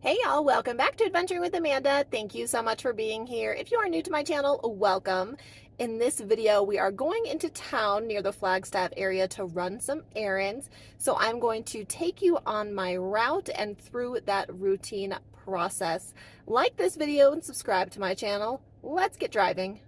Hey y'all, welcome back to Adventuring with Amanda. Thank you so much for being here. If you are new to my channel, welcome. In this video, we are going into town near the Flagstaff area to run some errands. So I'm going to take you on my route and through that routine process. Like this video and subscribe to my channel. Let's get driving.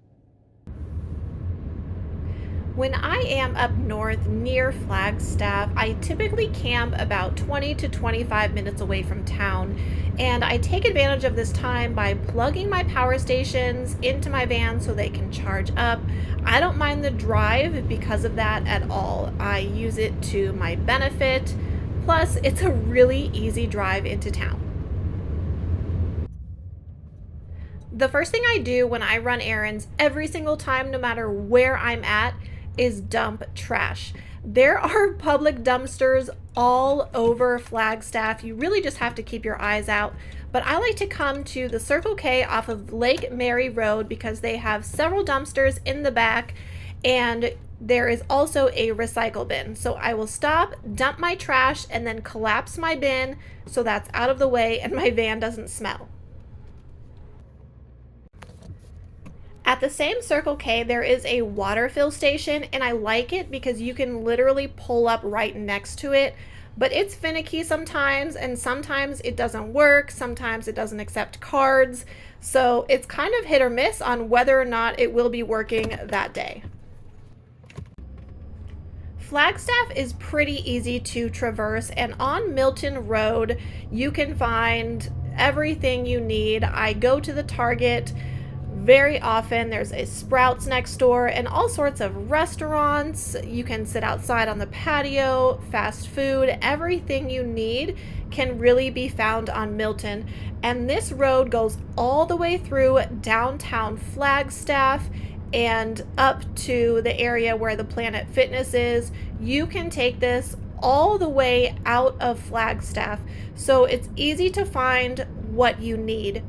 When I am up north near Flagstaff, I typically camp about 20 to 25 minutes away from town, and I take advantage of this time by plugging my power stations into my van so they can charge up. I don't mind the drive because of that at all. I use it to my benefit, plus it's a really easy drive into town. The first thing I do when I run errands every single time, no matter where I'm at, is dump trash. There are public dumpsters all over Flagstaff. You really just have to keep your eyes out. But I like to come to the Circle K off of Lake Mary Road because they have several dumpsters in the back, and there is also a recycle bin. So I will stop, dump my trash, and then collapse my bin so that's out of the way and my van doesn't smell. At the same Circle K, there is a water fill station, and I like it because you can literally pull up right next to it, but it's finicky sometimes, and sometimes it doesn't work, sometimes it doesn't accept cards, so it's kind of hit or miss on whether or not it will be working that day. Flagstaff is pretty easy to traverse, and on Milton Road, you can find everything you need. I go to the Target very often. There's a Sprouts next door and all sorts of restaurants. You can sit outside on the patio, fast food, everything you need can really be found on Milton. And this road goes all the way through downtown Flagstaff and up to the area where the Planet Fitness is. You can take this all the way out of Flagstaff, so it's easy to find what you need.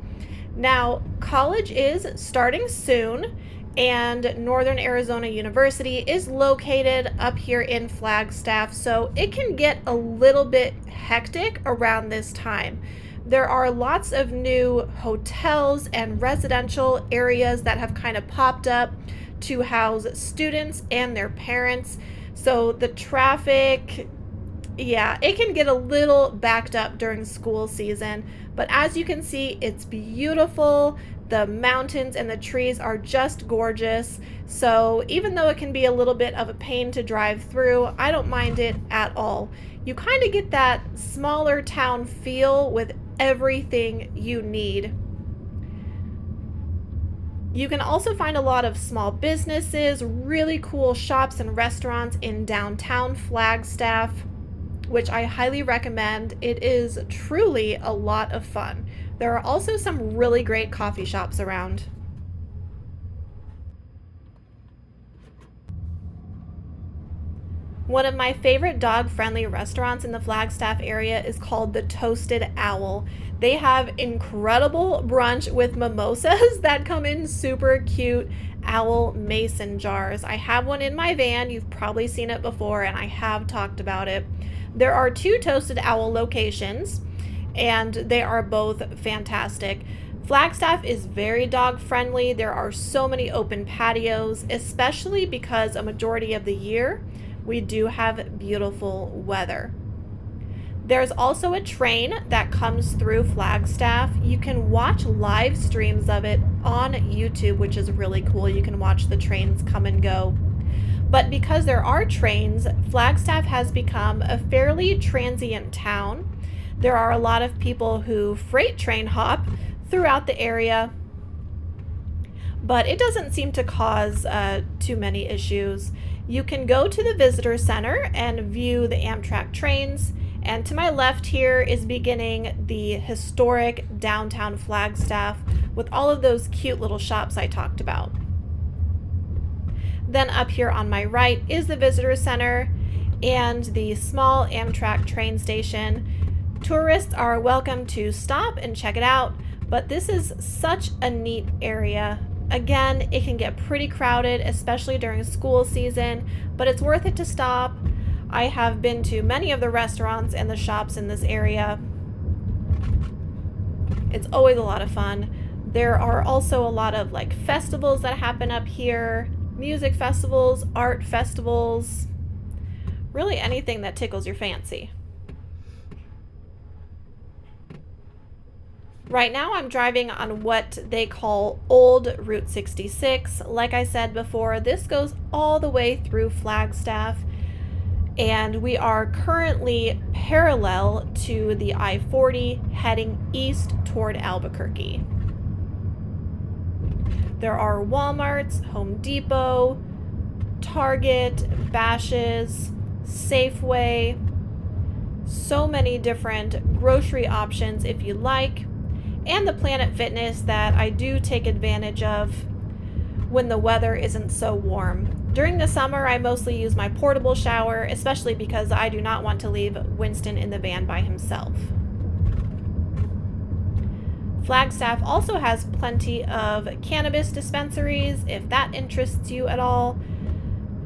Now, college is starting soon, and Northern Arizona University is located up here in Flagstaff, so it can get a little bit hectic around this time. There are lots of new hotels and residential areas that have kind of popped up to house students and their parents, so the traffic, yeah, it can get a little backed up during school season, but as you can see, it's beautiful. The mountains and the trees are just gorgeous. So even though it can be a little bit of a pain to drive through, I don't mind it at all. You kind of get that smaller town feel with everything you need. You can also find a lot of small businesses, really cool shops and restaurants in downtown Flagstaff, which I highly recommend. It is truly a lot of fun. There are also some really great coffee shops around. One of my favorite dog-friendly restaurants in the Flagstaff area is called the Toasted Owl. They have incredible brunch with mimosas that come in super cute owl mason jars. I have one in my van. You've probably seen it before, and I have talked about it. There are 2 Toasted Owl locations, and they are both fantastic. Flagstaff is very dog friendly. There are so many open patios, especially because a majority of the year we do have beautiful weather. There's also a train that comes through Flagstaff. You can watch live streams of it on YouTube, which is really cool. You can watch the trains come and go. But because there are trains, Flagstaff has become a fairly transient town. There are a lot of people who freight train hop throughout the area, but it doesn't seem to cause too many issues. You can go to the visitor center and view the Amtrak trains, and to my left here is beginning the historic downtown Flagstaff with all of those cute little shops I talked about. Then up here on my right is the visitor center and the small Amtrak train station. Tourists are welcome to stop and check it out, but this is such a neat area. Again, it can get pretty crowded, especially during school season, but it's worth it to stop. I have been to many of the restaurants and the shops in this area. It's always a lot of fun. There are also a lot of like festivals that happen up here, music festivals, art festivals, really anything that tickles your fancy. Right now I'm driving on what they call Old Route 66. Like I said before, this goes all the way through Flagstaff, and we are currently parallel to the I-40 heading east toward Albuquerque. There are Walmarts, Home Depot, Target, Bash's', Safeway, so many different grocery options if you like, and the Planet Fitness that I do take advantage of when the weather isn't so warm. During the summer, I mostly use my portable shower, especially because I do not want to leave Wynston in the van by himself. Flagstaff also has plenty of cannabis dispensaries, if that interests you at all.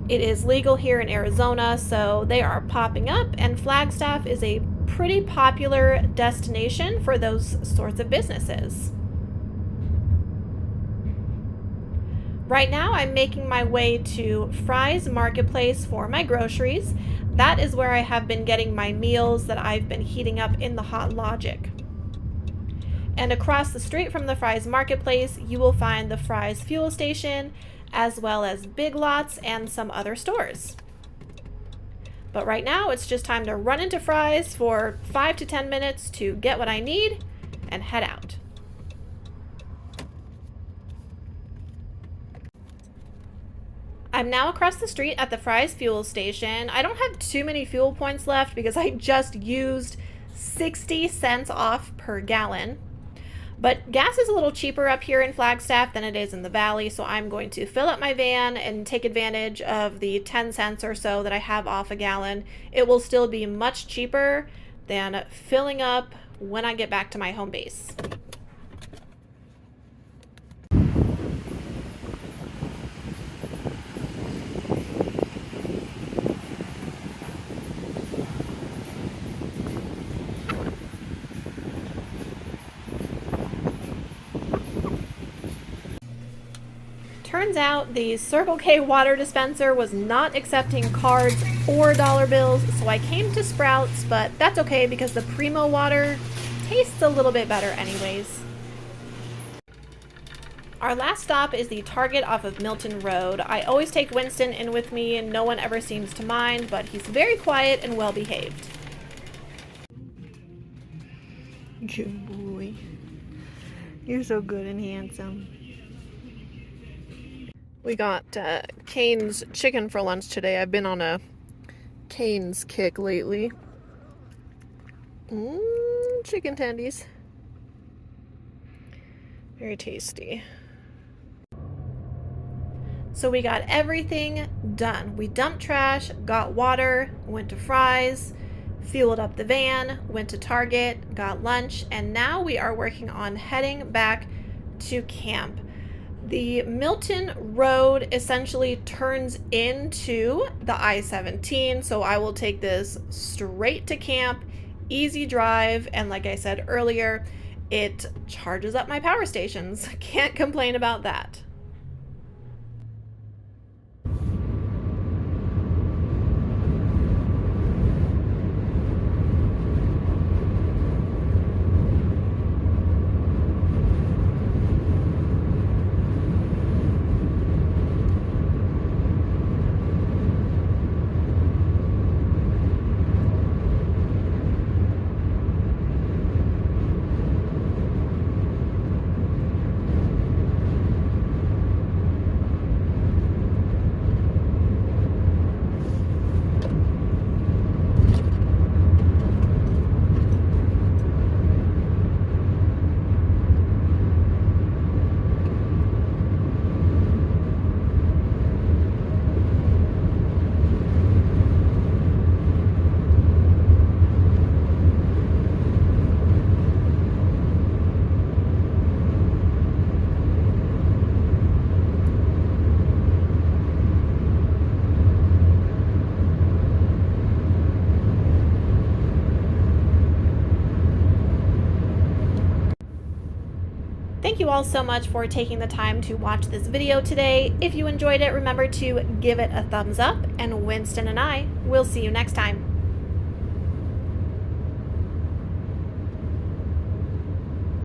It is legal here in Arizona, so they are popping up, and Flagstaff is a pretty popular destination for those sorts of businesses. Right now, I'm making my way to Fry's Marketplace for my groceries. That is where I have been getting my meals that I've been heating up in the Hot Logic. And across the street from the Fry's Marketplace, you will find the Fry's fuel station, as well as Big Lots and some other stores. But right now, it's just time to run into Fry's for 5 to 10 minutes to get what I need and head out. I'm now across the street at the Fry's fuel station. I don't have too many fuel points left because I just used 60 cents off per gallon. But gas is a little cheaper up here in Flagstaff than it is in the valley, so I'm going to fill up my van and take advantage of the 10 cents or so that I have off a gallon. It will still be much cheaper than filling up when I get back to my home base. Turns out the Circle K water dispenser was not accepting cards or dollar bills, so I came to Sprouts, but that's okay because the Primo water tastes a little bit better anyways. Our last stop is the Target off of Milton Road. I always take Wynston in with me and no one ever seems to mind, but he's very quiet and well behaved. Good boy. You're so good and handsome. We got Cane's chicken for lunch today. I've been on a Cane's kick lately. Chicken tendies. Very tasty. So we got everything done. We dumped trash, got water, went to Fry's, fueled up the van, went to Target, got lunch, and now we are working on heading back to camp. The Milton Road essentially turns into the I-17, so I will take this straight to camp, easy drive, and like I said earlier, it charges up my power stations. Can't complain about that. thank you all so much for taking the time to watch this video today. If you enjoyed it, remember to give it a thumbs up, and Winston and I will see you next time.